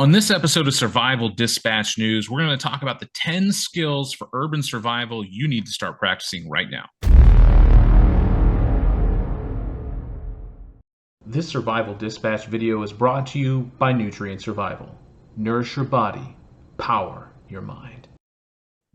On this episode of Survival Dispatch News, we're going to talk about the 10 skills for urban survival you need to start practicing right now. This Survival Dispatch video is brought to you by Nutrient Survival. Nourish your body, power your mind.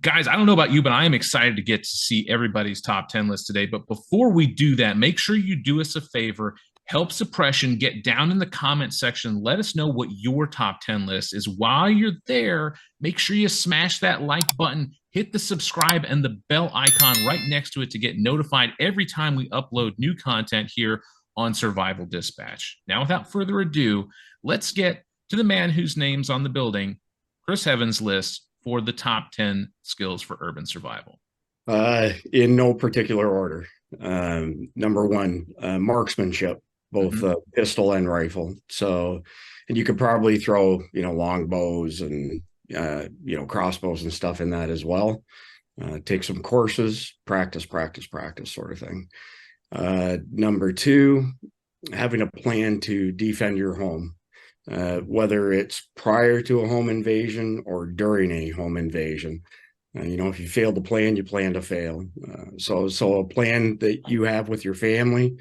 Guys, I don't know about you, but I am excited to get to see everybody's top 10 list today. But before we do that, make sure you do us a favor. Help Suppression, get down in the comment section. Let us know what your top 10 list is. While you're there, make sure you smash that like button, hit the subscribe and the bell icon right next to it to get notified every time we upload new content here on Survival Dispatch. Now, without further ado, let's get to the man whose name's on the building, Chris Heaven's list for the top 10 skills for urban survival. In no particular order. Number one, marksmanship. Both pistol and rifle. So, and you could probably throw, long bows and, crossbows and stuff in that as well. Take some courses, practice sort of thing. Number two, having a plan to defend your home, whether it's prior to a home invasion or during a home invasion. If you fail to plan, you plan to fail. So a plan that you have with your family.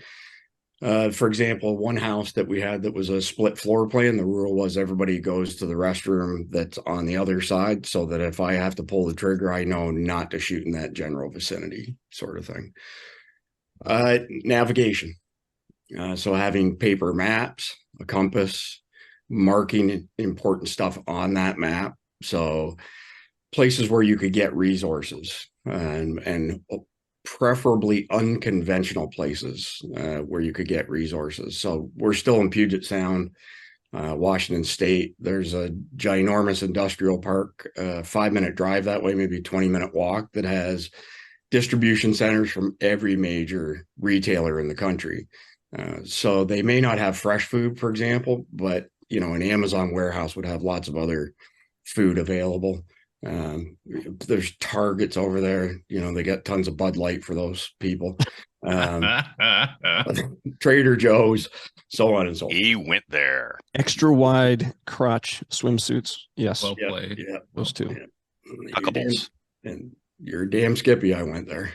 For example, one house that we had that was a split floor plan, the rule was everybody goes to the restroom that's on the other side so that if I have to pull the trigger, I know not to shoot in that general vicinity sort of thing. Navigation. So having paper maps, a compass, marking important stuff on that map. So places where you could get resources and preferably unconventional places where you could get resources. So we're still in Puget Sound, Washington State. There's a ginormous industrial park, 5-minute drive that way, maybe 20-minute walk, that has distribution centers from every major retailer in the country. So they may not have fresh food, for example, but an Amazon warehouse would have lots of other food available. There's Targets over there, they got tons of Bud Light for those people. Trader Joe's, so on and so forth. He went there. Extra wide crotch swimsuits. Yes. Well played. Yeah, those two. Yeah. And you're damn skippy. I went there.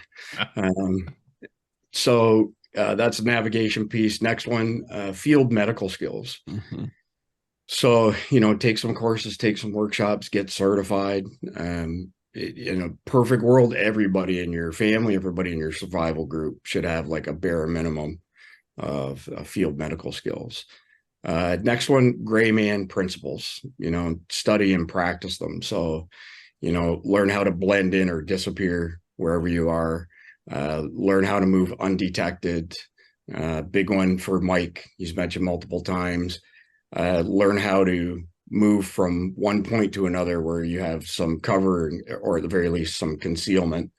So that's a navigation piece. Next one, field medical skills. Mm-hmm. So, take some courses, take some workshops, get certified. In a perfect world, everybody in your family, everybody in your survival group should have like a bare minimum of field medical skills. Next one, gray man principles, study and practice them. So, learn how to blend in or disappear wherever you are. Learn how to move undetected. Big one for Mike. He's mentioned multiple times. Learn how to move from one point to another where you have some cover or at the very least some concealment.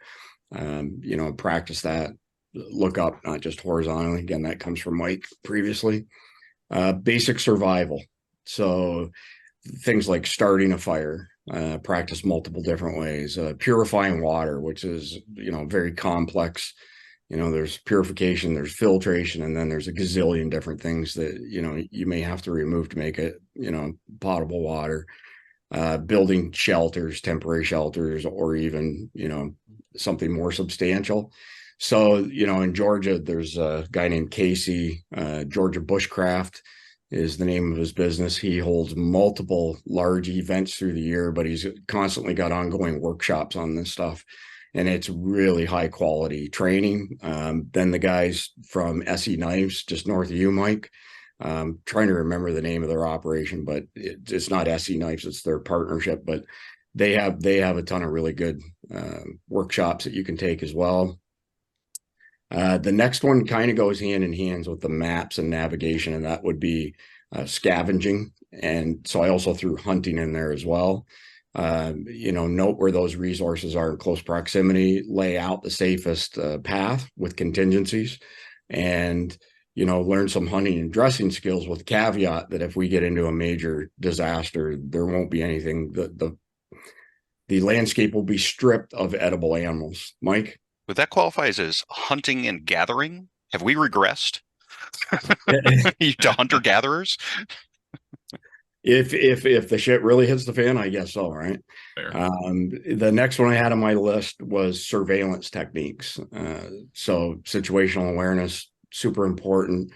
Practice that. Look up, not just horizontally. Again, that comes from Mike previously. Basic survival. So things like starting a fire, practice multiple different ways. Purifying water, which is, very complex. There's purification, there's filtration, and then there's a gazillion different things that, you may have to remove to make it, potable water. Building shelters, temporary shelters, or even, something more substantial. So, in Georgia, there's a guy named Casey, Georgia Bushcraft is the name of his business. He holds multiple large events through the year, but he's constantly got ongoing workshops on this stuff. And it's really high quality training. Then the guys from SE Knives, just north of you, Mike, trying to remember the name of their operation, but it's not SE Knives, it's their partnership, but they have a ton of really good workshops that you can take as well. The next one kind of goes hand in hand with the maps and navigation, and that would be scavenging. And so I also threw hunting in there as well. Note where those resources are in close proximity, lay out the safest path with contingencies, and learn some hunting and dressing skills, with caveat that if we get into a major disaster, there won't be anything. The landscape will be stripped of edible animals. Mike? Would that qualify as hunting and gathering? Have we regressed to hunter-gatherers? If the shit really hits the fan, I guess so, right? Fair. The next one I had on my list was surveillance techniques. So situational awareness, super important.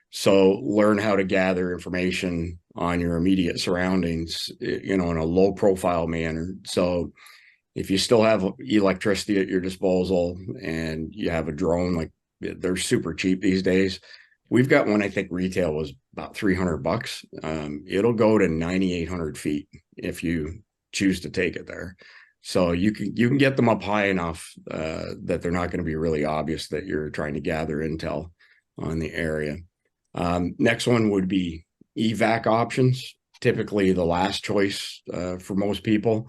So learn how to gather information on your immediate surroundings, in a low profile manner. So if you still have electricity at your disposal and you have a drone, like they're super cheap these days. We've got one, I think retail was about $300. It'll go to 9,800 feet if you choose to take it there. So you can get them up high enough that they're not going to be really obvious that you're trying to gather intel on the area. Next one would be evac options, typically the last choice for most people,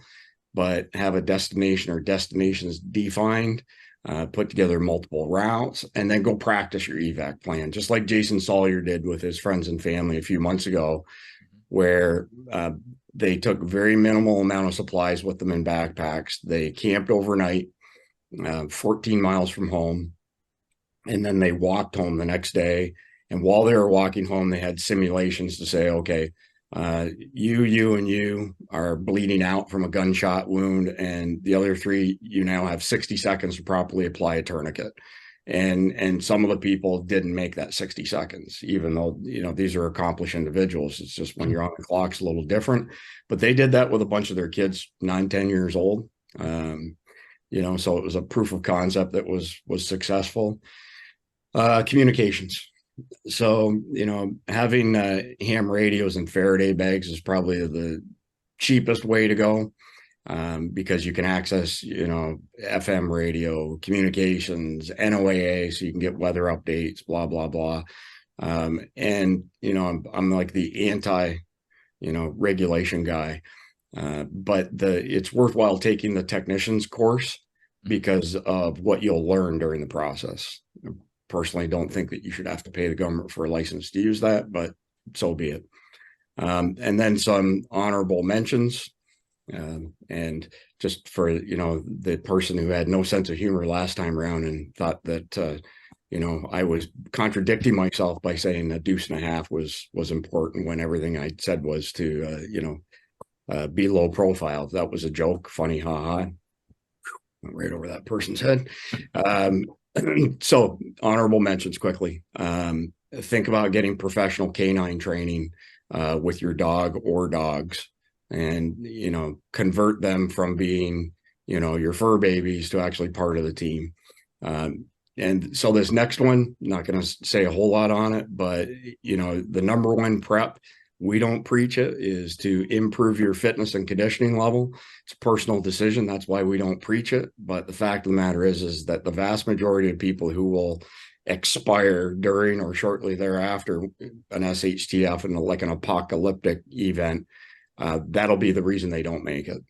but have a destination or destinations defined, put together multiple routes, and then go practice your evac plan, just like Jason Sawyer did with his friends and family a few months ago, where they took very minimal amount of supplies with them in backpacks. They camped overnight, 14 miles from home, and then they walked home the next day. And while they were walking home, they had simulations to say, okay, you and you are bleeding out from a gunshot wound, and the other three, you now have 60 seconds to properly apply a tourniquet. And some of the people didn't make that 60 seconds, even though, these are accomplished individuals. It's just when you're on the clock, it's a little different. But they did that with a bunch of their kids, 9-10 years old. So it was a proof of concept that was successful. Communications. So, having ham radios and Faraday bags is probably the cheapest way to go, because you can access, FM radio, communications, NOAA, so you can get weather updates, blah, blah, blah. And, I'm like the anti, regulation guy. But it's worthwhile taking the technician's course because of what you'll learn during the process. Personally, don't think that you should have to pay the government for a license to use that, but so be it. And then some honorable mentions. And just for, the person who had no sense of humor last time around and thought that, I was contradicting myself by saying a deuce and a half was important when everything I said was to, be low profile. That was a joke. Funny, haha. Went right over that person's head. So honorable mentions quickly. Think about getting professional canine training with your dog or dogs, and convert them from being your fur babies to actually part of the team. And so this next one, not going to say a whole lot on it, but the number one prep, we don't preach it, is to improve your fitness and conditioning level. It's a personal decision. That's why we don't preach it. But the fact of the matter is that the vast majority of people who will expire during or shortly thereafter an SHTF and like an apocalyptic event, that'll be the reason they don't make it.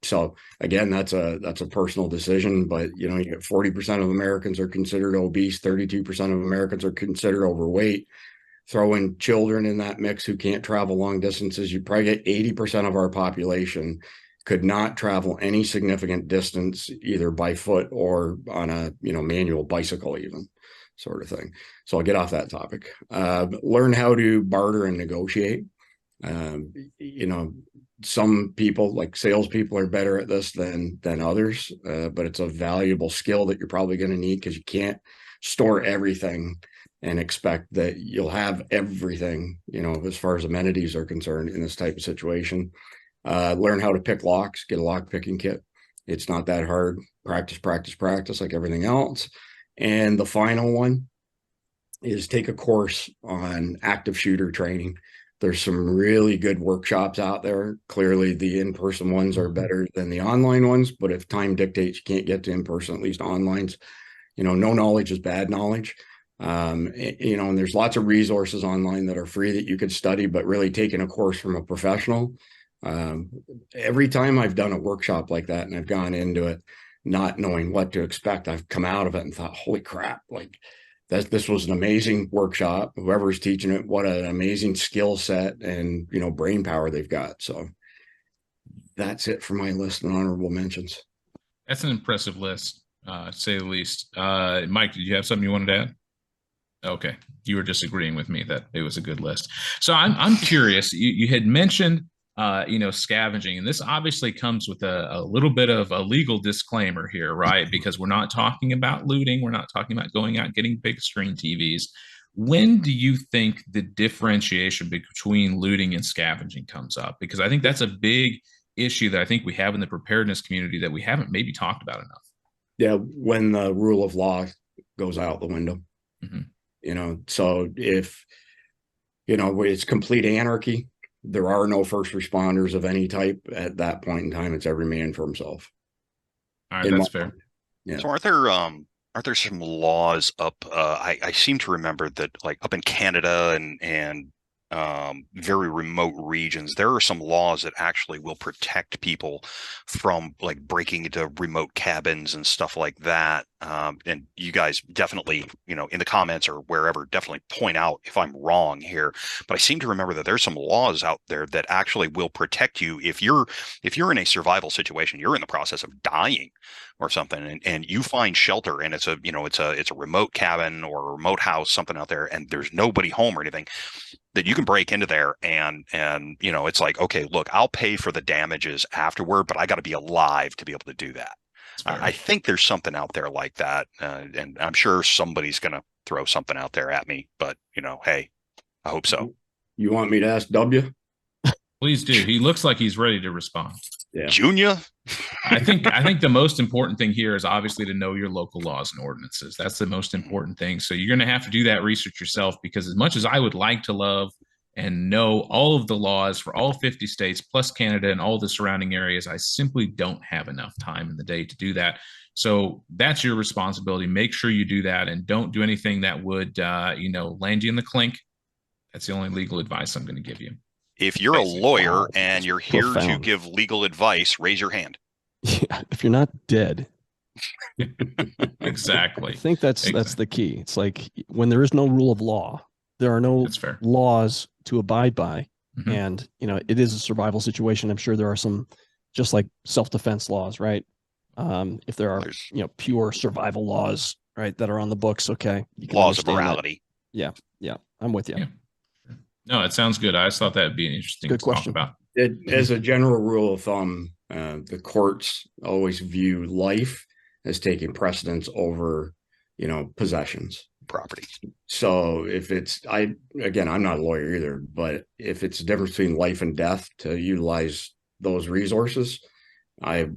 So again, that's a personal decision, but you get 40% of Americans are considered obese, 32% of Americans are considered overweight. Throw in children in that mix who can't travel long distances, you probably get 80% of our population could not travel any significant distance, either by foot or on a manual bicycle, even, sort of thing. So I'll get off that topic. Learn how to barter and negotiate. Some people, like salespeople, are better at this than others, but it's a valuable skill that you're probably going to need, because you can't store everything and expect that you'll have everything, as far as amenities are concerned in this type of situation. Learn how to pick locks, get a lock picking kit. It's not that hard. Practice, practice, practice, like everything else. And the final one is take a course on active shooter training. There's some really good workshops out there. Clearly, the in-person ones are better than the online ones, but if time dictates you can't get to in-person, at least online's, no knowledge is bad knowledge. And there's lots of resources online that are free that you could study, but really taking a course from a professional. Every time I've done a workshop like that and I've gone into it not knowing what to expect, I've come out of it and thought, holy crap, like this was an amazing workshop. Whoever's teaching it, what an amazing skill set and, brain power they've got. So that's it for my list of honorable mentions. That's an impressive list, to say the least. Mike, did you have something you wanted to add? Okay, you were disagreeing with me that it was a good list. So I'm curious. You had mentioned scavenging, and this obviously comes with a little bit of a legal disclaimer here, right? Because we're not talking about looting, we're not talking about going out and getting big screen TVs. When do you think the differentiation between looting and scavenging comes up? Because I think that's a big issue that I think we have in the preparedness community that we haven't maybe talked about enough. Yeah, when the rule of law goes out the window. So if it's complete anarchy, there are no first responders of any type at that point in time. It's every man for himself. All right, that's fair. Yeah. So aren't there some laws up? I seem to remember that, like, up in Canada and very remote regions, there are some laws that actually will protect people from, like, breaking into remote cabins and stuff like that. And you guys definitely, in the comments or wherever, definitely point out if I'm wrong here. But I seem to remember that there's some laws out there that actually will protect you if you're in a survival situation, you're in the process of dying or something, and you find shelter, and it's a remote cabin or a remote house, something out there, and there's nobody home or anything, that you can break into there and it's like, okay, look, I'll pay for the damages afterward, but I got to be alive to be able to do that. I think there's something out there like that, and I'm sure somebody's going to throw something out there at me, but hey, I hope so. You want me to ask W? Please do. He looks like he's ready to respond. Yeah. Junior? I think the most important thing here is obviously to know your local laws and ordinances. That's the most important thing. So you're going to have to do that research yourself, because as much as I would like to love and know all of the laws for all 50 states plus Canada and all the surrounding areas, I simply don't have enough time in the day to do that. So that's your responsibility. Make sure you do that, and don't do anything that would land you in the clink. That's the only legal advice I'm going to give you. If you're a lawyer and you're here to give legal advice, raise your hand. Yeah, if you're not dead. Exactly. I think that's the key. It's like, when there is no rule of law, there are no laws to abide by. Mm-hmm. And, it is a survival situation. I'm sure there are some, just like self-defense laws, right? If there are, pure survival laws, right, that are on the books, okay. Laws of morality. Yeah. I'm with you. Yeah. No, it sounds good. I just thought that would be an interesting question to talk about. As a general rule of thumb, the courts always view life as taking precedence over, possessions, property. So if I'm not a lawyer either, but if it's the difference between life and death to utilize those resources, I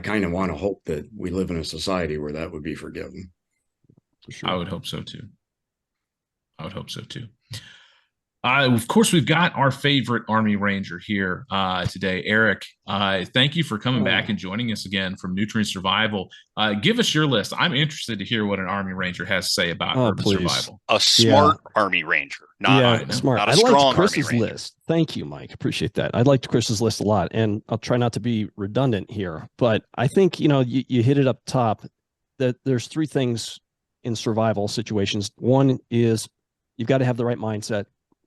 kind of want to hope that we live in a society where that would be forgiven. For sure. I would hope so too. Of course, we've got our favorite Army Ranger here today, Eric. Thank you for coming back and joining us again from Nutrient Survival. Give us your list. I'm interested to hear what an Army Ranger has to say about urban survival. A smart Army Ranger, smart. Not a I strong liked Chris's Army Ranger. list. Thank you, Mike. Appreciate that. I liked Chris's list a lot, and I'll try not to be redundant here, but I think you hit it up top that there's three things in survival situations. One is you've got to have the right mindset.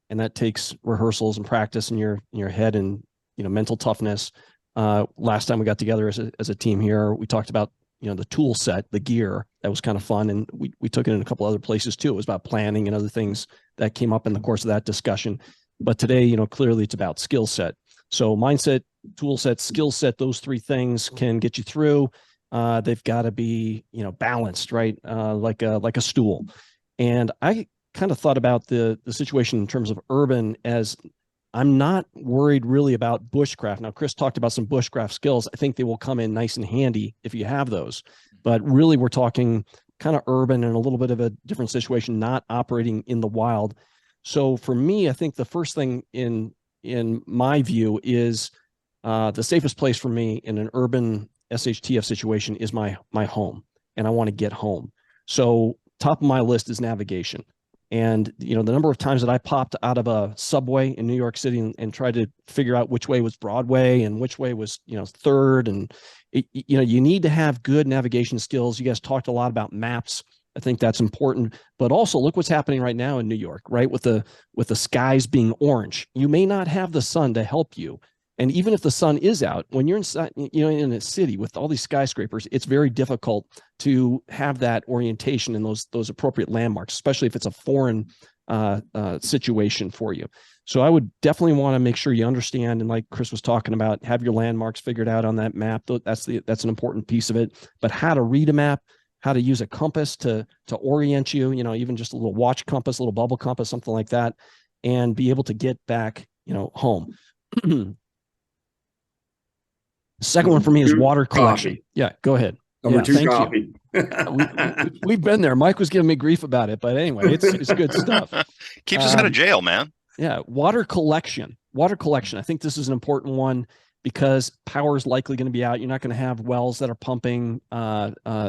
And that takes rehearsals and practice in your head and, mental toughness. Last time we got together as a team here, we talked about, the tool set, the gear. That was kind of fun. And we took it in a couple other places too. It was about planning and other things that came up in the course of that discussion. But today, clearly it's about skill set. So mindset, tool set, skill set, those three things can get you through. They've got to be, balanced, right? Like a stool. And I kind of thought about the situation in terms of urban as I'm not worried really about bushcraft. Now, Chris talked about some bushcraft skills. I think they will come in nice and handy if you have those. But really, we're talking kind of urban and a little bit of a different situation, not operating in the wild. So for me, I think the first thing in my view is the safest place for me in an urban SHTF situation is my home, and I want to get home. So top of my list is navigation. And, the number of times that I popped out of a subway in New York City and tried to figure out which way was Broadway and which way was, 3rd. And, you need to have good navigation skills. You guys talked a lot about maps. I think that's important. But also look what's happening right now in New York, right? With the skies being orange. You may not have the sun to help you. And even if the sun is out, when you're inside, in a city with all these skyscrapers, it's very difficult to have that orientation and those appropriate landmarks, especially if it's a foreign situation for you. So I would definitely want to make sure you understand, and like Chris was talking about, have your landmarks figured out on that map. That's an important piece of it. But how to read a map, how to use a compass to orient you, even just a little watch compass, a little bubble compass, something like that, and be able to get back, home. The second one for me is water collection. Coffee. Yeah, go ahead. Number 2, coffee. We've been there. Mike was giving me grief about it, but anyway, it's good stuff. Keeps us out of jail, man. Yeah, water collection. I think this is an important one because power is likely going to be out. You're not going to have wells that are pumping,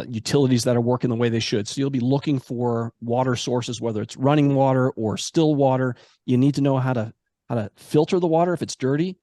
utilities that are working the way they should. So you'll be looking for water sources, whether it's running water or still water. You need to know how to filter the water if it's dirty,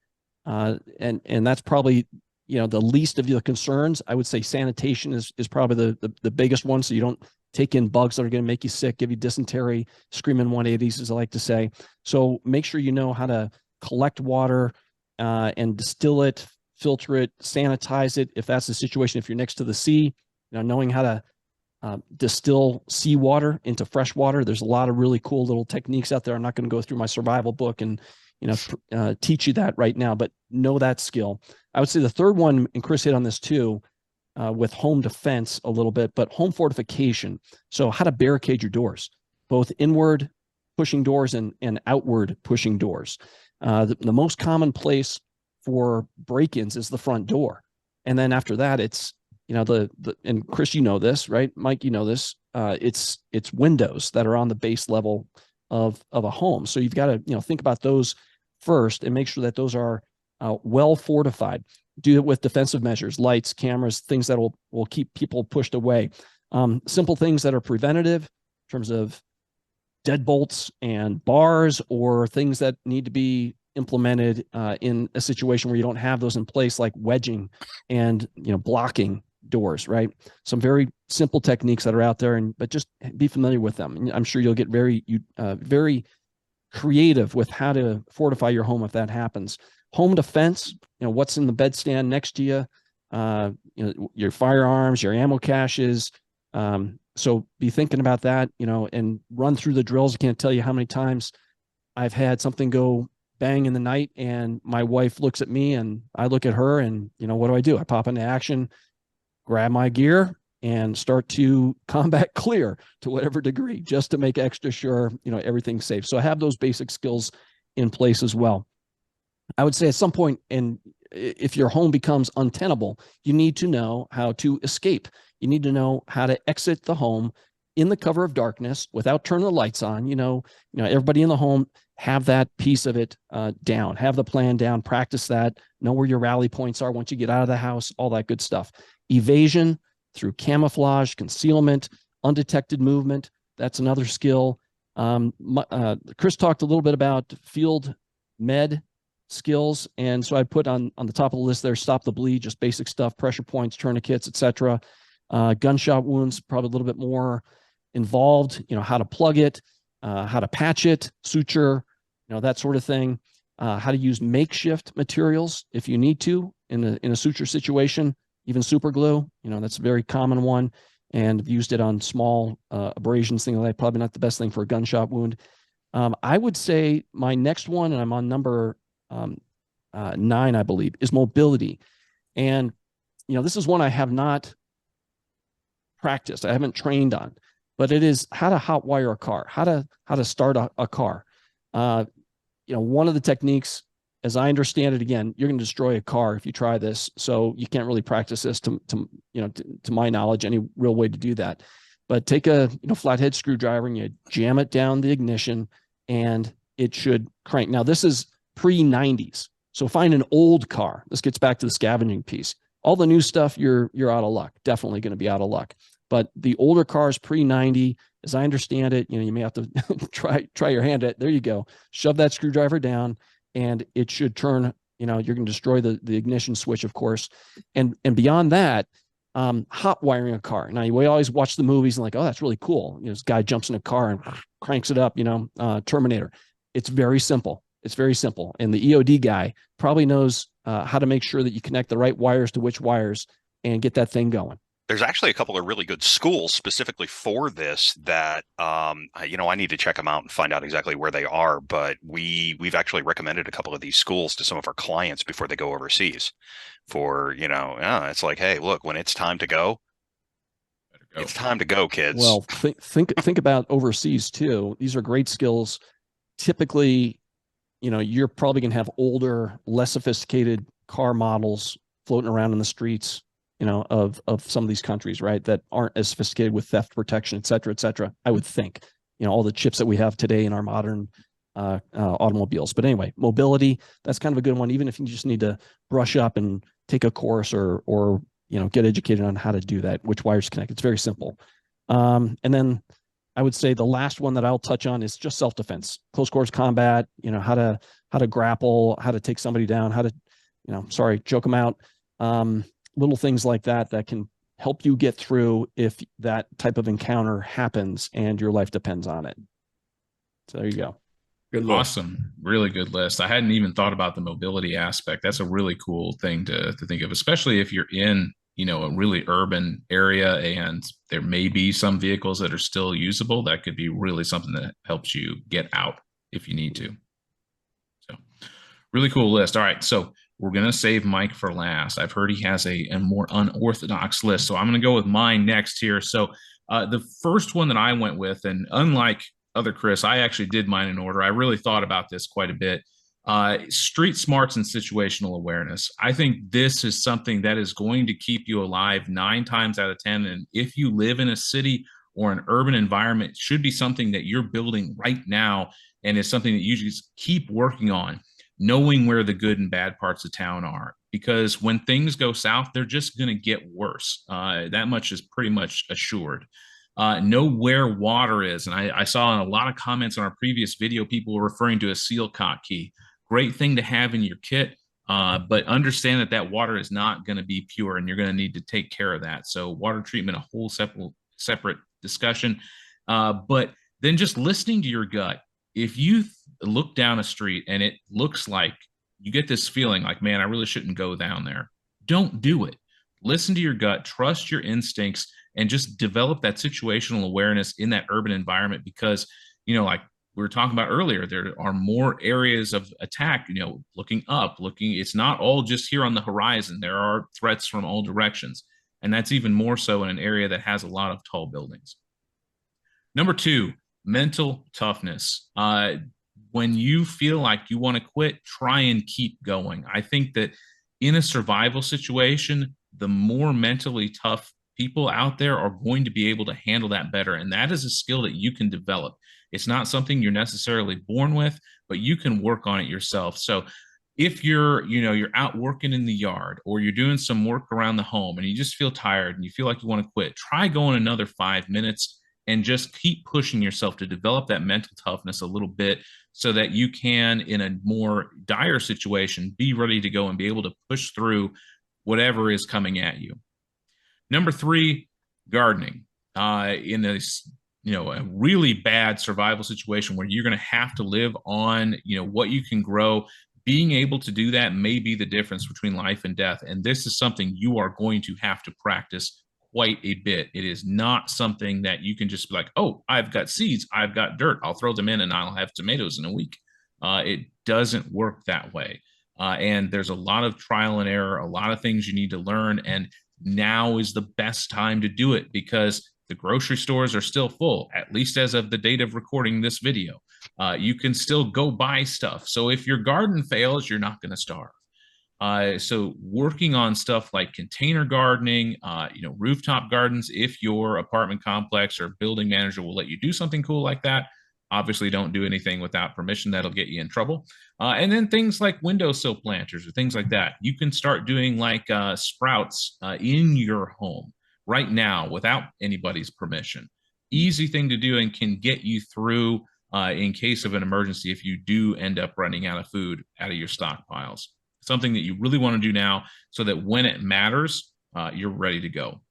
and that's probably the least of the concerns. I would say sanitation is probably the biggest one, so you don't take in bugs that are going to make you sick, give you dysentery, screaming 180s, as I like to say. So make sure you know how to collect water and distill it, filter it, sanitize it. If that's the situation, if you're next to the sea, knowing how to distill seawater into fresh water. There's a lot of really cool little techniques out there. I'm not going to go through my survival book and teach you that right now, but know that skill. I would say the third one, and Chris hit on this too, with home defense a little bit, but home fortification. So how to barricade your doors, both inward pushing doors and outward pushing doors. The most common place for break-ins is the front door. And then after that, it's, and Chris, this, right? Mike, this, it's windows that are on the base level of a home. So you've got to, think about those first and make sure that those are well fortified. Do it with defensive measures, lights, cameras, things that will keep people pushed away. Simple things that are preventative in terms of deadbolts and bars, or things that need to be implemented in a situation where you don't have those in place, like wedging and blocking doors, right? Some very simple techniques that are out there, but just be familiar with them. And I'm sure you'll get very creative with how to fortify your home if that happens. Home defense, what's in the bedstand next to you, your firearms, your ammo caches. So be thinking about that, and run through the drills. I can't tell you how many times I've had something go bang in the night and my wife looks at me and I look at her, and what do? I pop into action, grab my gear, and start to combat clear to whatever degree, just to make extra sure, everything's safe. So I have those basic skills in place as well. I would say at some point, and if your home becomes untenable, you need to know how to escape. You need to know how to exit the home in the cover of darkness without turning the lights on. Everybody in the home, have that piece of it down, have the plan down, practice that, know where your rally points are once you get out of the house, all that good stuff. Evasion through camouflage, concealment, undetected movement. That's another skill. Chris talked a little bit about field med skills, and so I put on the top of the list there, stop the bleed, just basic stuff, pressure points, tourniquets, etc. Gunshot wounds, probably a little bit more involved, how to plug it, how to patch it, suture, that sort of thing. How to use makeshift materials if you need to in a suture situation, even super glue, that's a very common one, and used it on small abrasions, things like that. Probably not the best thing for a gunshot wound. I would say my next one, and I'm on number 9, I believe, is mobility. And, this is one I have not practiced. I haven't trained on, but it is how to hotwire a car, how to start a car. One of the techniques, as I understand it, again, you're going to destroy a car if you try this. So you can't really practice this to my knowledge, any real way to do that. But take a, flathead screwdriver and you jam it down the ignition and it should crank. Now this is pre-90s. So find an old car. This gets back to the scavenging piece. All the new stuff, you're out of luck. Definitely going to be out of luck. But the older cars pre-90, as I understand it, you may have to try your hand at it. There you go. Shove that screwdriver down and it should turn, you're going to destroy the ignition switch, of course. And beyond that, hot wiring a car. Now, we always watch the movies and oh, that's really cool. This guy jumps in a car and cranks it up, Terminator. It's very simple. It's very simple. And the EOD guy probably knows how to make sure that you connect the right wires to which wires and get that thing going. There's actually a couple of really good schools specifically for this that, I need to check them out and find out exactly where they are. But we've actually recommended a couple of these schools to some of our clients before they go overseas for, it's like, hey, look, when it's time to go, it's time to go, kids. Well, think about overseas too. These are great skills. Typically, you're probably going to have older, less sophisticated car models floating around in the streets, of some of these countries, right, that aren't as sophisticated with theft protection, et cetera, I would think, all the chips that we have today in our modern automobiles. But anyway, mobility, that's kind of a good one, even if you just need to brush up and take a course or get educated on how to do that, which wires connect. It's very simple. And then I would say the last one that I'll touch on is just self-defense, close quarters combat, how to grapple, how to take somebody down, how to, choke them out. Little things like that can help you get through if that type of encounter happens and your life depends on it. So there you go. Good list. Awesome. Really good list. I hadn't even thought about the mobility aspect. That's a really cool thing to think of, especially if you're in, a really urban area and there may be some vehicles that are still usable. That could be really something that helps you get out if you need to. So really cool list. All right. So we're going to save Mike for last. I've heard he has a more unorthodox list. So I'm going to go with mine next here. So the first one that I went with, and unlike other Chris, I actually did mine in order. I really thought about this quite a bit. Street smarts and situational awareness. I think this is something that is going to keep you alive 9 times out of 10. And if you live in a city or an urban environment, it should be something that you're building right now. And it's something that you just keep working on, knowing where the good and bad parts of town are. Because when things go south, they're just going to get worse. That much is pretty much assured. Know where water is. And I saw in a lot of comments on our previous video, people were referring to a seal cock key. Great thing to have in your kit, but understand that water is not going to be pure and you're going to need to take care of that. So water treatment, a whole separate discussion. But then just listening to your gut. If you look down a street and it looks like you get this feeling like, man, I really shouldn't go down there, don't do it. Listen to your gut, trust your instincts, and just develop that situational awareness in that urban environment. Because, like we were talking about earlier, there are more areas of attack, looking up, it's not all just here on the horizon. There are threats from all directions. And that's even more so in an area that has a lot of tall buildings. Number 2, mental toughness. When you feel like you want to quit, try and keep going. I think that in a survival situation, the more mentally tough people out there are going to be able to handle that better. And that is a skill that you can develop. It's not something you're necessarily born with, but you can work on it yourself. So if you're out working in the yard or you're doing some work around the home and you just feel tired and you feel like you want to quit, try going another 5 minutes and just keep pushing yourself to develop that mental toughness a little bit so that you can, in a more dire situation, be ready to go and be able to push through whatever is coming at you. Number 3, gardening. In a really bad survival situation where you're going to have to live on, what you can grow, being able to do that may be the difference between life and death. And this is something you are going to have to practice quite a bit. It is not something that you can just be like, oh, I've got seeds, I've got dirt, I'll throw them in and I'll have tomatoes in a week. It doesn't work that way. And there's a lot of trial and error, a lot of things you need to learn. And now is the best time to do it because the grocery stores are still full, at least as of the date of recording this video. You can still go buy stuff. So if your garden fails, you're not going to starve. So working on stuff like container gardening, rooftop gardens, if your apartment complex or building manager will let you do something cool like that, obviously don't do anything without permission. That'll get you in trouble. And then things like windowsill planters or things like that. You can start doing like sprouts in your home right now without anybody's permission. Easy thing to do and can get you through in case of an emergency if you do end up running out of food out of your stockpiles. Something that you really want to do now so that when it matters, you're ready to go.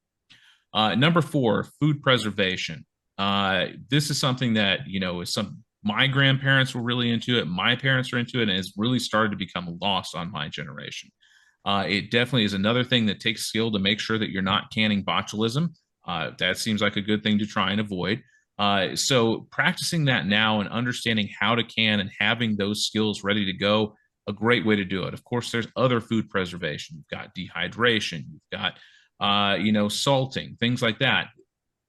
Number 4, food preservation. This is something that, is My grandparents were really into it. My parents are into it, and it's really started to become lost on my generation. It definitely is another thing that takes skill to make sure that you're not canning botulism. That seems like a good thing to try and avoid. So practicing that now and understanding how to can and having those skills ready to go, a great way to do it. Of course, there's other food preservation. You've got dehydration. You've got, salting, things like that.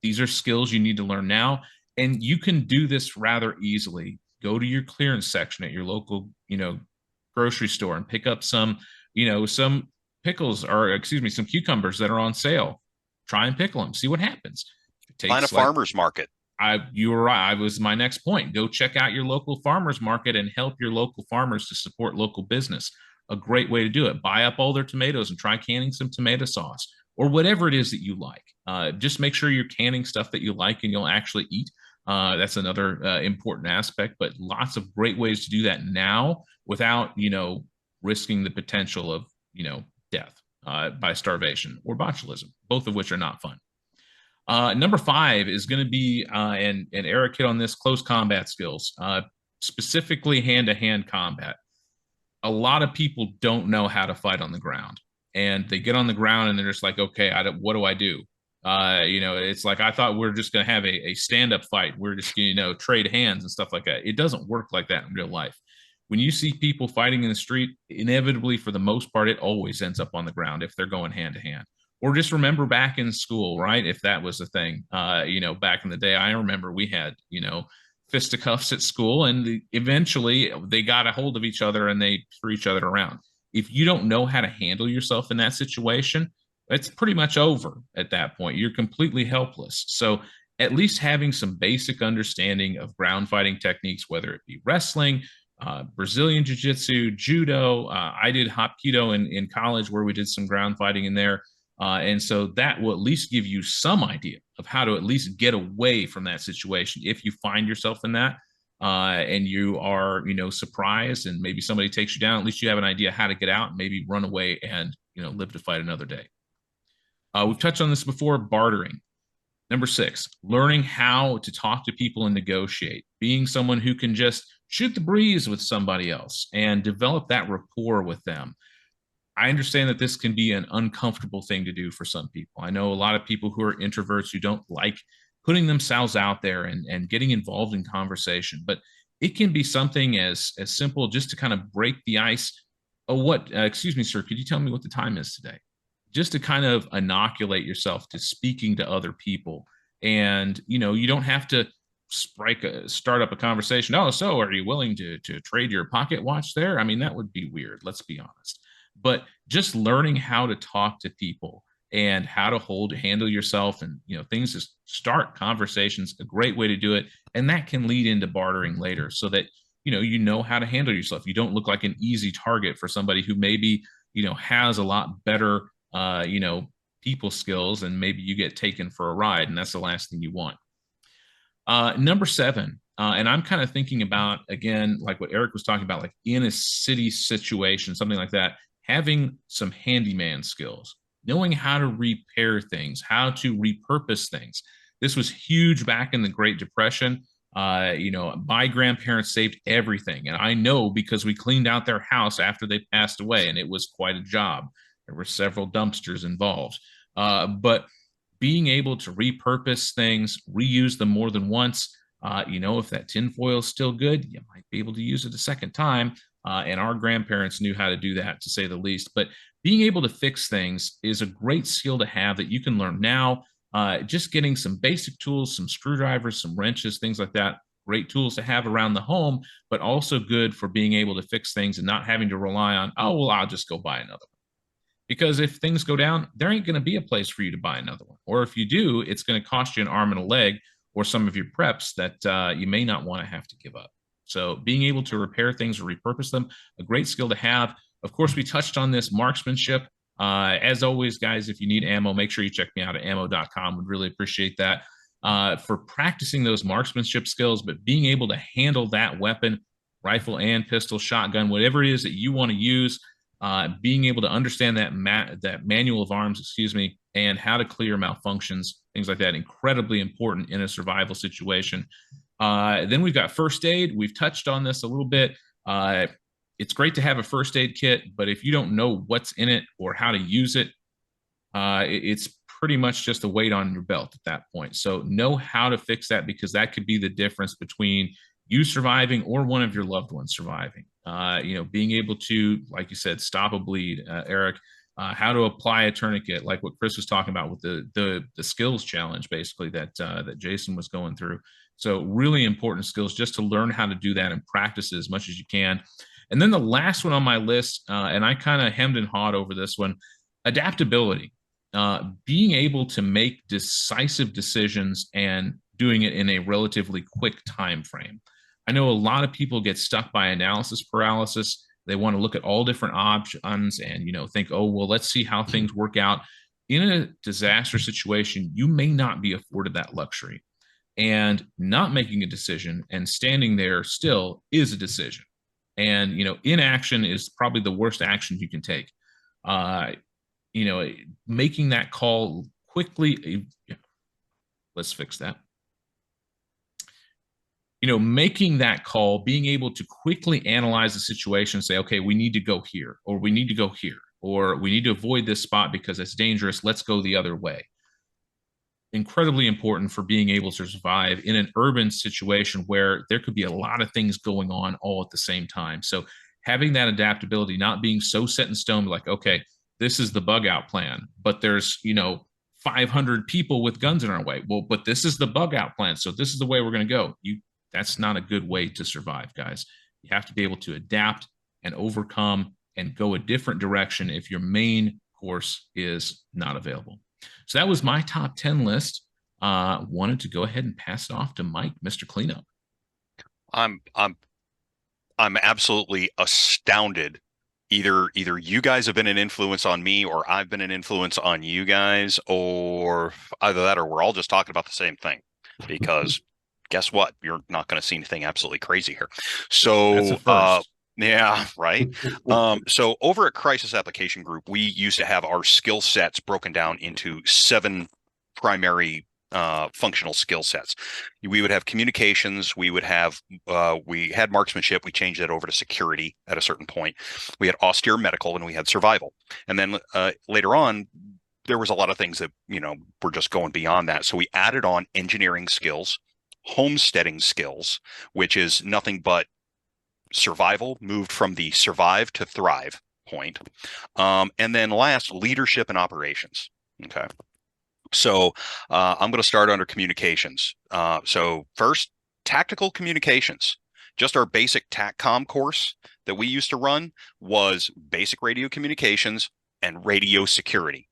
These are skills you need to learn now, and you can do this rather easily. Go to your clearance section at your local, grocery store and pick up some pickles, or excuse me, some cucumbers that are on sale. Try and pickle them. See what happens. Find a farmer's market. You were right. I was my next point. Go check out your local farmer's market and help your local farmers to support local business. A great way to do it. Buy up all their tomatoes and try canning some tomato sauce or whatever it is that you like. Just make sure you're canning stuff that you like and you'll actually eat. That's another important aspect, but lots of great ways to do that now without, risking the potential of, death by starvation or botulism, both of which are not fun. Number 5 is going to be, and Eric hit on this, close combat skills, specifically hand-to-hand combat. A lot of people don't know how to fight on the ground, and they get on the ground and they're just like, okay, what do I do? It's like, I thought we're just going to have a stand-up fight. We're just going to, trade hands and stuff like that. It doesn't work like that in real life. When you see people fighting in the street, inevitably, for the most part, it always ends up on the ground if they're going hand to hand. Or just remember back in school, right? If that was a thing, back in the day, I remember we had, fisticuffs at school, and eventually they got a hold of each other and they threw each other around. If you don't know how to handle yourself in that situation, it's pretty much over at that point. You're completely helpless. So at least having some basic understanding of ground fighting techniques, whether it be wrestling, Brazilian jiu-jitsu, judo. I did hapkido in college, where we did some ground fighting in there. And so that will at least give you some idea of how to at least get away from that situation. If you find yourself in that and you are, surprised and maybe somebody takes you down, at least you have an idea how to get out and maybe run away and, live to fight another day. We've touched on this before, bartering. Number 6, learning how to talk to people and negotiate, being someone who can just shoot the breeze with somebody else and develop that rapport with them. I understand that this can be an uncomfortable thing to do for some people. I know a lot of people who are introverts who don't like putting themselves out there and getting involved in conversation, but it can be something as simple just to kind of break the ice. Oh, excuse me, sir, could you tell me what the time is today? Just to kind of inoculate yourself to speaking to other people. And, you don't have to start up a conversation. Oh, so are you willing to trade your pocket watch there? I mean, that would be weird. Let's be honest. But just learning how to talk to people and how to handle yourself and, things to start conversations, a great way to do it. And that can lead into bartering later so that, you know how to handle yourself. You don't look like an easy target for somebody who maybe, has a lot better, people skills, and maybe you get taken for a ride, and that's the last thing you want. Number 7, and I'm kind of thinking about, again, like what Eric was talking about, like in a city situation, something like that, having some handyman skills, knowing how to repair things, how to repurpose things. This was huge back in the Great Depression. My grandparents saved everything, and I know because we cleaned out their house after they passed away, and it was quite a job. There were several dumpsters involved, but being able to repurpose things, reuse them more than once, if that tinfoil is still good, you might be able to use it a second time. And our grandparents knew how to do that, to say the least. But being able to fix things is a great skill to have that you can learn now. Just getting some basic tools, some screwdrivers, some wrenches, things like that. Great tools to have around the home, but also good for being able to fix things and not having to rely on, I'll just go buy another one. Because if things go down, there ain't going to be a place for you to buy another one. Or if you do, it's going to cost you an arm and a leg or some of your preps that you may not want to have to give up. So being able to repair things or repurpose them, a great skill to have. Of course, we touched on this marksmanship. As always, guys, if you need ammo, make sure you check me out at ammo.com. Would really appreciate that for practicing those marksmanship skills, but being able to handle that weapon, rifle and pistol, shotgun, whatever it is that you want to use, being able to understand that manual of arms, and how to clear malfunctions, things like that, incredibly important in a survival situation. Then we've got first aid. We've touched on this a little bit. It's great to have a first aid kit, but if you don't know what's in it or how to use it, it's pretty much just a weight on your belt at that point. So know how to fix that, because that could be the difference between you surviving or one of your loved ones surviving. Being able to, like you said, stop a bleed, Eric, how to apply a tourniquet, like what Chris was talking about with the skills challenge, basically that Jason was going through. So really important skills just to learn how to do that and practice it as much as you can. And then the last one on my list, and I kind of hemmed and hawed over this one, adaptability. Being able to make decisive decisions and doing it in a relatively quick time frame. I know a lot of people get stuck by analysis paralysis. They want to look at all different options and think, oh, well, let's see how things work out. In a disaster situation, you may not be afforded that luxury. And not making a decision and standing there still is a decision. And inaction is probably the worst action you can take. Making that call quickly. Let's fix that. Making that call, being able to quickly analyze the situation and say, okay, we need to go here, or we need to go here, or we need to avoid this spot because it's dangerous. Let's go the other way. Incredibly important for being able to survive in an urban situation where there could be a lot of things going on all at the same time. So having that adaptability, not being so set in stone, like, okay, this is the bug out plan, but there's, 500 people with guns in our way. Well, but this is the bug out plan. So this is the way we're going to go. That's not a good way to survive, guys. You have to be able to adapt and overcome and go a different direction if your main course is not available. So that was my top 10 list. Wanted to go ahead and pass it off to Mike, Mr. Cleanup. I'm absolutely astounded. Either you guys have been an influence on me, or I've been an influence on you guys, or either that or we're all just talking about the same thing. Because guess what? You're not going to see anything absolutely crazy here. So yeah, right. So over at Crisis Application Group, we used to have our skill sets broken down into 7 primary functional skill sets. We would have communications. We had marksmanship. We changed that over to security at a certain point. We had austere medical, and we had survival. And then later on, there was a lot of things that, were just going beyond that. So we added on engineering skills, homesteading skills, which is nothing but survival, moved from the survive to thrive point. And then last, leadership and operations. Okay. So I'm going to start under communications. So first, tactical communications. Just our basic TACCOM course that we used to run was basic radio communications and radio security.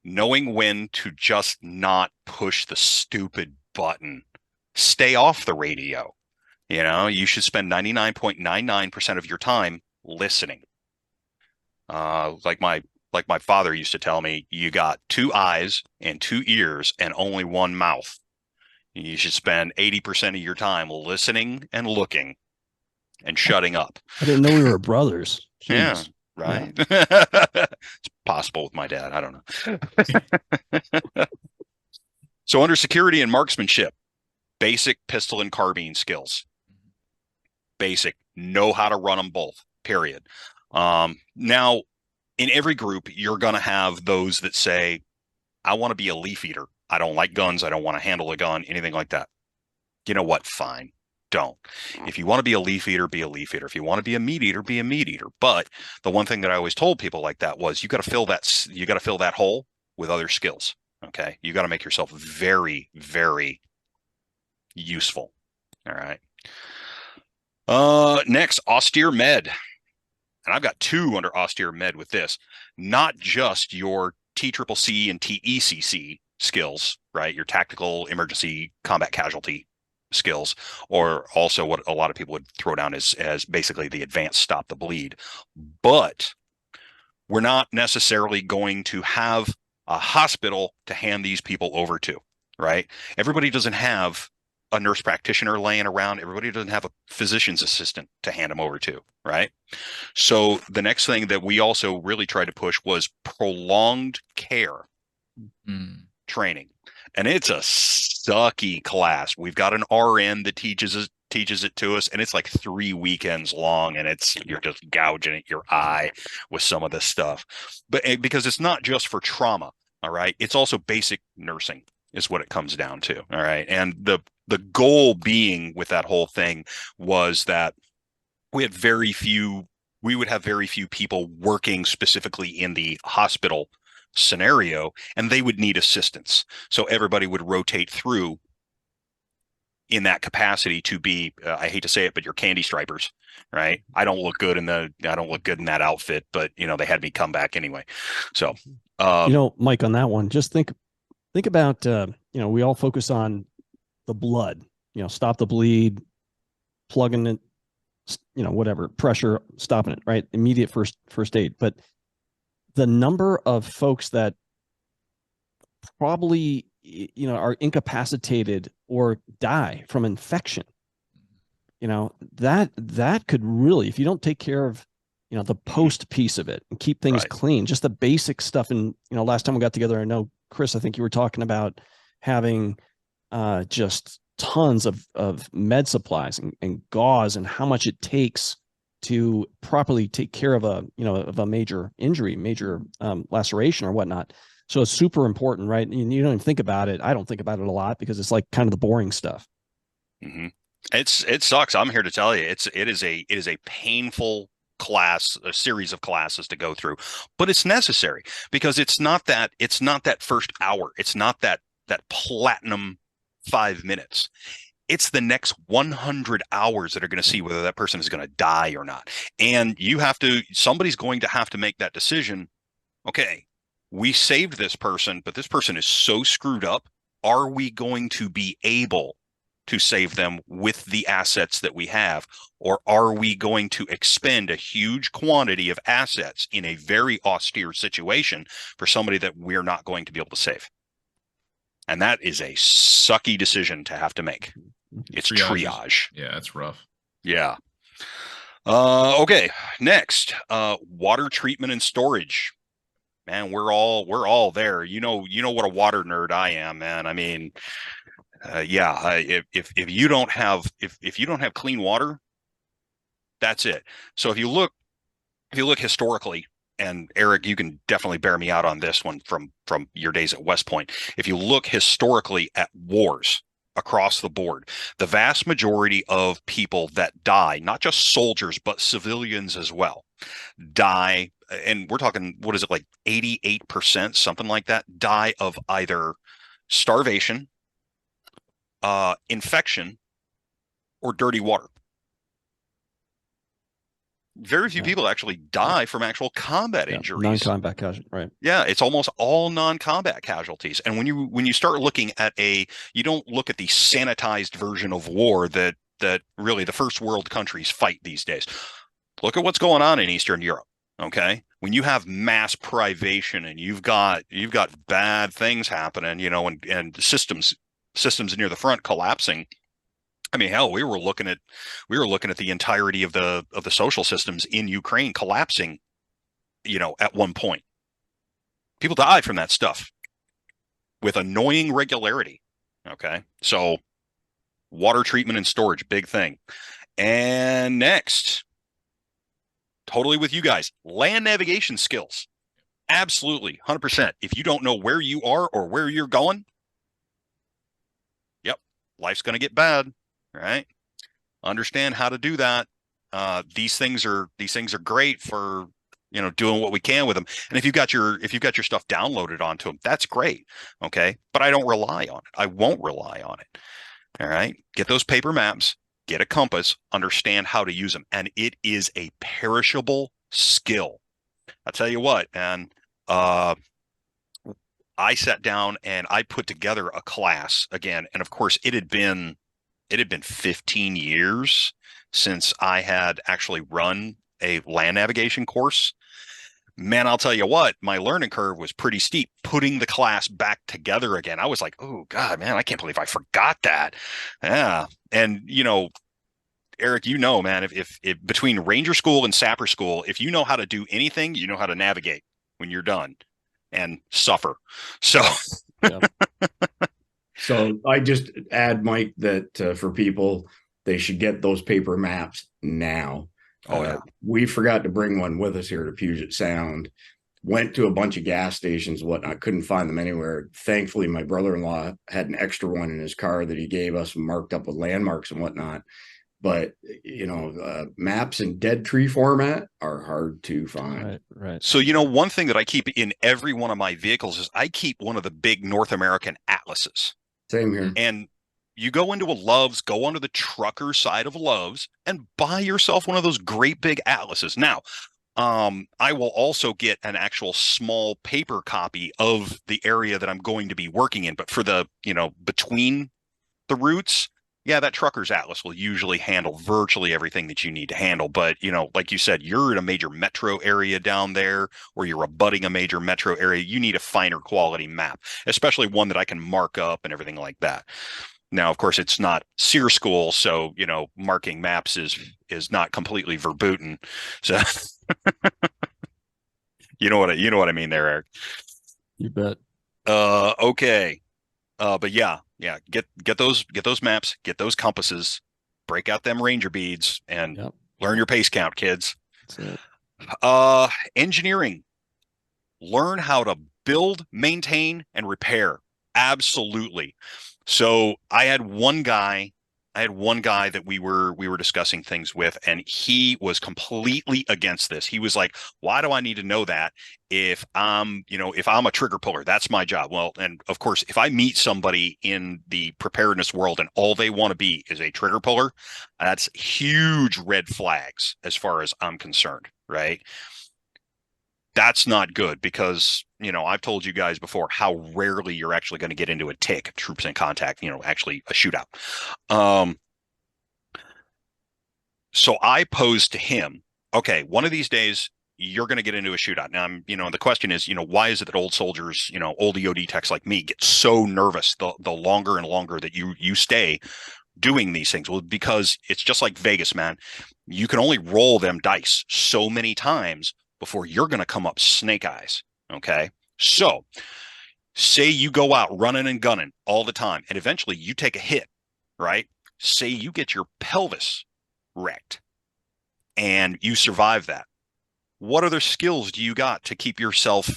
Knowing when to just not push the stupid button. Stay off the radio. You should spend 99.99% of your time listening. Like my father used to tell me, you got 2 eyes and 2 ears and only 1 mouth. You should spend 80% of your time listening and looking and shutting up. I didn't know we were brothers. Jeez. Yeah, right. Yeah. It's possible with my dad. I don't know. So under security and marksmanship, basic pistol and carbine skills. Basic, know how to run them both, period. Now, in every group, you're going to have those that say, I want to be a leaf eater. I don't like guns. I don't want to handle a gun, anything like that. You know what? Fine. Don't. If you want to be a leaf eater, be a leaf eater. If you want to be a meat eater, be a meat eater. But the one thing that I always told people like that was, you got to fill that hole with other skills. Okay. You got to make yourself very, very useful. All right. Next, austere med. And I've got 2 under austere med with this. Not just your TCCC and TECC skills, right? Your tactical emergency combat casualty skills, or also what a lot of people would throw down as basically the advanced stop the bleed. But we're not necessarily going to have a hospital to hand these people over to, right? Everybody doesn't have a nurse practitioner laying around. Everybody doesn't have a physician's assistant to hand them over to, right? So the next thing that we also really tried to push was prolonged care training. And it's a sucky class. We've got an RN that teaches it to us, and it's like 3 weekends long, and you're just gouging at your eye with some of this stuff. But because it's not just for trauma, all right, it's also basic nursing is what it comes down to, all right. And the goal being with that whole thing was that we would have very few people working specifically in the hospital scenario, and they would need assistance. So everybody would rotate through in that capacity to be, I hate to say it, but your candy stripers, right? I don't look good in that outfit, but they had me come back anyway. So, Mike, on that one, just think about, we all focus on the blood, stop the bleed, plugging it, whatever, pressure, stopping it, right? Immediate first aid. But the number of folks that probably, are incapacitated or die from infection, that could really, if you don't take care of, the post piece of it and keep things clean, just the basic stuff. And, last time we got together, I know, Chris, I think you were talking about having just tons of med supplies and gauze, and how much it takes to properly take care of a major injury, major laceration or whatnot. So it's super important, right? And you don't even think about it. I don't think about it a lot because it's like kind of the boring stuff. Mm-hmm. It sucks. I'm here to tell you, it is a painful class, a series of classes to go through, but it's necessary because it's not that first hour. It's not that platinum 5 minutes. It's the next 100 hours that are going to see whether that person is going to die or not. And somebody's going to have to make that decision. Okay, we saved this person, but this person is so screwed up. Are we going to be able to save them with the assets that we have? Or are we going to expend a huge quantity of assets in a very austere situation for somebody that we're not going to be able to save? And that is a sucky decision to have to make. It's triage. Yeah, it's rough. Yeah. Okay. Next, water treatment and storage. Man, we're all there. You know what a water nerd I am, man. I mean, if you don't have clean water, that's it. So if you look historically, and Eric, you can definitely bear me out on this one from your days at West Point. If you look historically at wars across the board, the vast majority of people that die, not just soldiers, but civilians as well, die, and we're talking, what is it, like 88%, something like that, die of either starvation, infection, or dirty water. Very few people actually die from actual combat injuries. Non-combat casualties, right? Yeah, it's almost all non-combat casualties. And when you start looking at you don't look at the sanitized version of war that really the first world countries fight these days. Look at what's going on in Eastern Europe. Okay, when you have mass privation and you've got bad things happening, and systems near the front collapsing. I mean, hell, we were looking at the entirety of the social systems in Ukraine collapsing, at one point. People die from that stuff with annoying regularity. Okay. So water treatment and storage, big thing. And next, totally with you guys, land navigation skills. Absolutely. 100%. If you don't know where you are or where you're going, yep, life's going to get bad. Right. Understand how to do that. These things are great for, doing what we can with them. And if you've got your stuff downloaded onto them, that's great. Okay. But I don't rely on it. I won't rely on it. All right. Get those paper maps, get a compass, understand how to use them. And it is a perishable skill. I'll tell you what, man, I sat down and I put together a class again. And of course it had been 15 years since I had actually run a land navigation course. Man, I'll tell you what, my learning curve was pretty steep putting the class back together again. I was like, oh God, man, I can't believe I forgot that. Yeah. And, Eric, man, if between Ranger School and Sapper School, if you know how to do anything, you know how to navigate when you're done and suffer. So, yeah. So I just add, Mike, that for people, they should get those paper maps now. Oh, yeah. We forgot to bring one with us here to Puget Sound. Went to a bunch of gas stations, whatnot, couldn't find them anywhere. Thankfully, my brother-in-law had an extra one in his car that he gave us, marked up with landmarks and whatnot. But maps in dead tree format are hard to find. Right. So, one thing that I keep in every one of my vehicles is I keep one of the big North American atlases. Same here. And you go into a Love's, go onto the trucker side of Love's and buy yourself one of those great big atlases. Now, I will also get an actual small paper copy of the area that I'm going to be working in. But for the, between the routes, yeah, that trucker's atlas will usually handle virtually everything that you need to handle. But, like you said, you're in a major metro area down there, or you're abutting a major metro area. You need a finer quality map, especially one that I can mark up and everything like that. Now, of course, it's not SEER school, so, marking maps is not completely verboten. So you know what I mean there, Eric. You bet. Okay. But yeah, get those maps, get those compasses, break out them ranger beads, and learn your pace count, kids. That's it. Engineering. Learn how to build, maintain, and repair. Absolutely. So I had one guy that we were discussing things with, and he was completely against this. He was like, why do I need to know that if I'm a trigger puller? That's my job. Well, and of course, if I meet somebody in the preparedness world and all they want to be is a trigger puller, that's huge red flags as far as I'm concerned, right? That's not good because, I've told you guys before how rarely you're actually going to get into a TIC, troops in contact, actually a shootout. So I posed to him, okay, one of these days you're going to get into a shootout. Now, the question is, why is it that old soldiers, old EOD techs like me get so nervous the longer and longer that you stay doing these things? Well, because it's just like Vegas, man. You can only roll them dice so many times before you're going to come up snake eyes. Okay. So say you go out running and gunning all the time and eventually you take a hit, right? Say you get your pelvis wrecked and you survive that. What other skills do you got to keep yourself,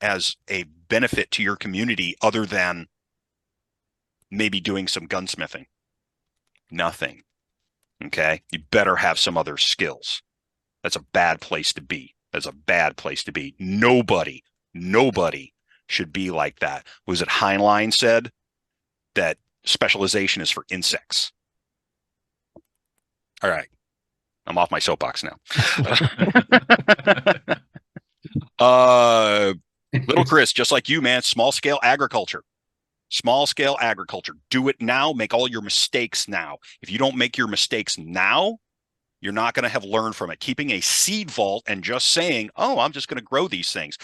as a benefit to your community other than maybe doing some gunsmithing? Nothing. Okay. You better have some other skills. That's a bad place to be. That's a bad place to be. Nobody should be like that. Was it Heinlein said that specialization is for insects? All right. I'm off my soapbox now. Little Chris, just like you, man, small scale agriculture. Small scale agriculture. Do it now. Make all your mistakes now. If you don't make your mistakes now, you're not going to have learned from it. Keeping a seed vault and just saying, oh, I'm just going to grow these things.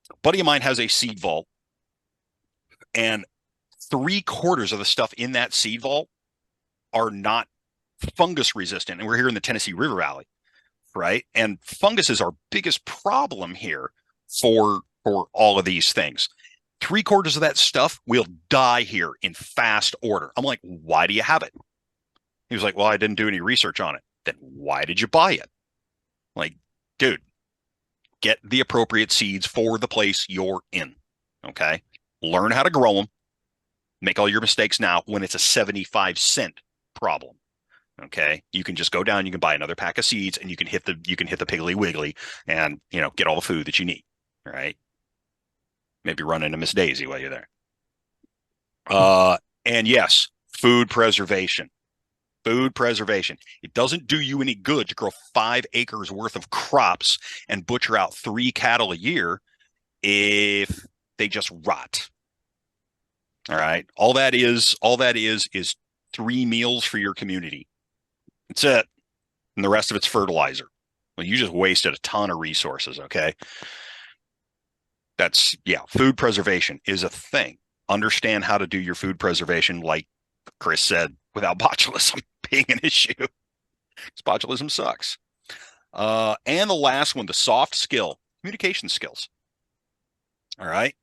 A buddy of mine has a seed vault, and 3/4 of the stuff in that seed vault are not fungus resistant. And we're here in the Tennessee River Valley, right? And fungus is our biggest problem here for all of these things. 3/4 of that stuff will die here in fast order. I'm like, why do you have it? He was like, well, I didn't do any research on it. Then why did you buy it? Like, dude, get the appropriate seeds for the place you're in. Okay. Learn how to grow them. Make all your mistakes now when it's a 75-cent problem. Okay. You can just go down, you can buy another pack of seeds, and you can hit the Piggly Wiggly and, get all the food that you need. All right. Maybe run into Miss Daisy while you're there. And yes, food preservation. Food preservation. It doesn't do you any good to grow 5 acres worth of crops and butcher out 3 cattle a year if they just rot. All right. All that is 3 meals for your community. That's it. And the rest of it's fertilizer. Well, you just wasted a ton of resources. Okay. Food preservation is a thing. Understand how to do your food preservation, like Chris said, without botulism being an issue. Botulism sucks. And the last one, the soft skill, communication skills. All right.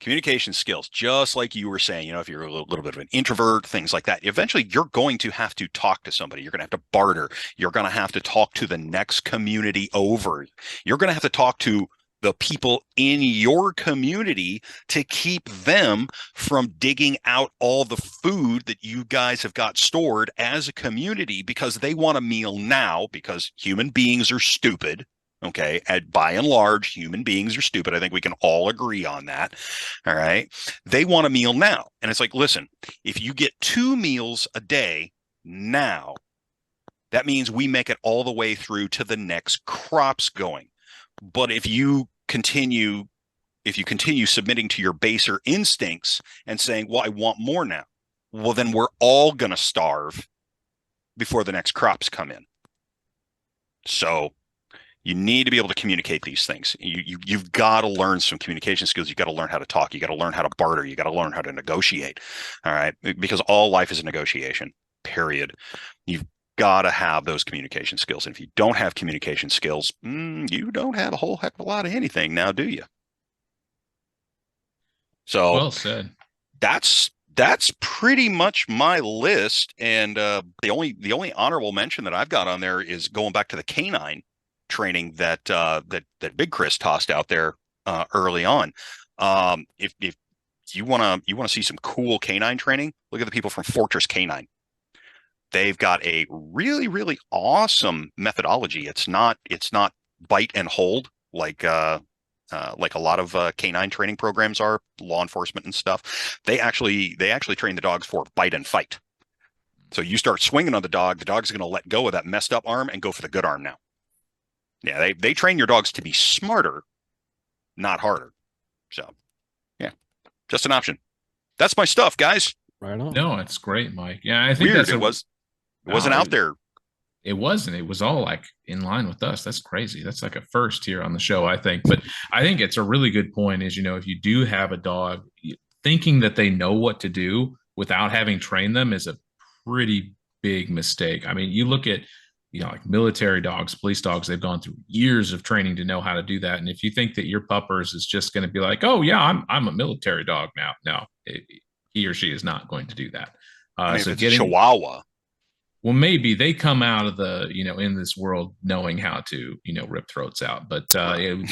communication skills, just like you were saying, if you're a little bit of an introvert, things like that, eventually you're going to have to talk to somebody. You're going to have to barter. You're going to have to talk to the next community over. You're going to have to talk to the people in your community to keep them from digging out all the food that you guys have got stored as a community, because they want a meal now, because human beings are stupid. Okay. And by and large, human beings are stupid. I think we can all agree on that. All right. They want a meal now. And it's like, listen, if you get 2 meals a day now, that means we make it all the way through to the next crops going. But if you continue submitting to your baser instincts and saying, well, I want more now, well, then we're all going to starve before the next crops come in. So you need to be able to communicate these things. You've got to learn some communication skills. You've got to learn how to talk. You got to learn how to barter. You got to learn how to negotiate. All right. Because all life is a negotiation, period. You've got to have those communication skills. And if you don't have communication skills, you don't have a whole heck of a lot of anything now, do you? So well said. That's pretty much my list. And the only honorable mention that I've got on there is going back to the canine training that Big Chris tossed out there early on. If you want to see some cool canine training, look at the people from Fortress Canine. They've got a really, really awesome methodology. It's not bite and hold like a lot of canine training programs are, law enforcement and stuff. They actually train the dogs for bite and fight. So you start swinging on the dog's going to let go of that messed up arm and go for the good arm now. Yeah, they train your dogs to be smarter, not harder. So, yeah, just an option. That's my stuff, guys. Right on. No, it's great, Mike. Yeah, I think Weird. that's It wasn't out there. It wasn't. It was all like in line with us. That's crazy. That's like a first here on the show, I think. But I think it's a really good point is, if you do have a dog, thinking that they know what to do without having trained them is a pretty big mistake. I mean, you look at, like military dogs, police dogs, they've gone through years of training to know how to do that. And if you think that your puppers is just going to be like, oh yeah, I'm a military dog now. No, he or she is not going to do that. So it's getting Chihuahua. Well, maybe they come out of the, in this world knowing how to, rip throats out. But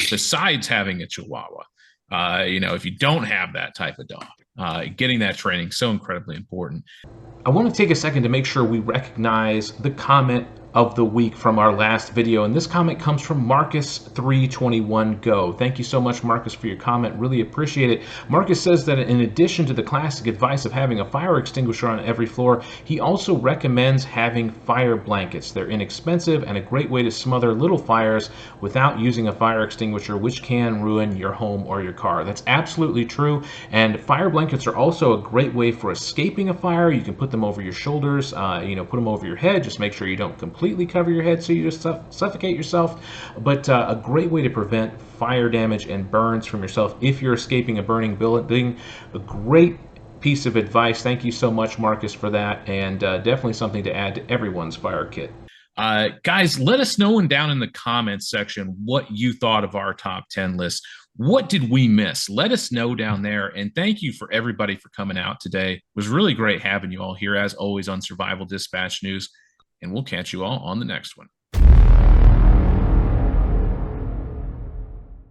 besides having a Chihuahua, if you don't have that type of dog, getting that training is so incredibly important. I want to take a second to make sure we recognize the comment of the week from our last video, and this comment comes from Marcus321Go. Thank you so much, Marcus, for your comment. Really appreciate it. Marcus says that in addition to the classic advice of having a fire extinguisher on every floor, he also recommends having fire blankets. They're inexpensive and a great way to smother little fires without using a fire extinguisher, which can ruin your home or your car. That's absolutely true. And fire blankets are also a great way for escaping a fire. You can put them over your shoulders, put them over your head. Just make sure you don't completely cover your head so you just suffocate yourself. But a great way to prevent fire damage and burns from yourself if you're escaping a burning building. A great piece of advice. Thank you so much, Marcus, for that, and definitely something to add to everyone's fire kit. Guys, let us know down in the comments section what you thought of our top 10 list. What did we miss? Let us know down there. And thank you for everybody for coming out today. It was really great having you all here, as always, on Survival Dispatch News. And we'll catch you all on the next one.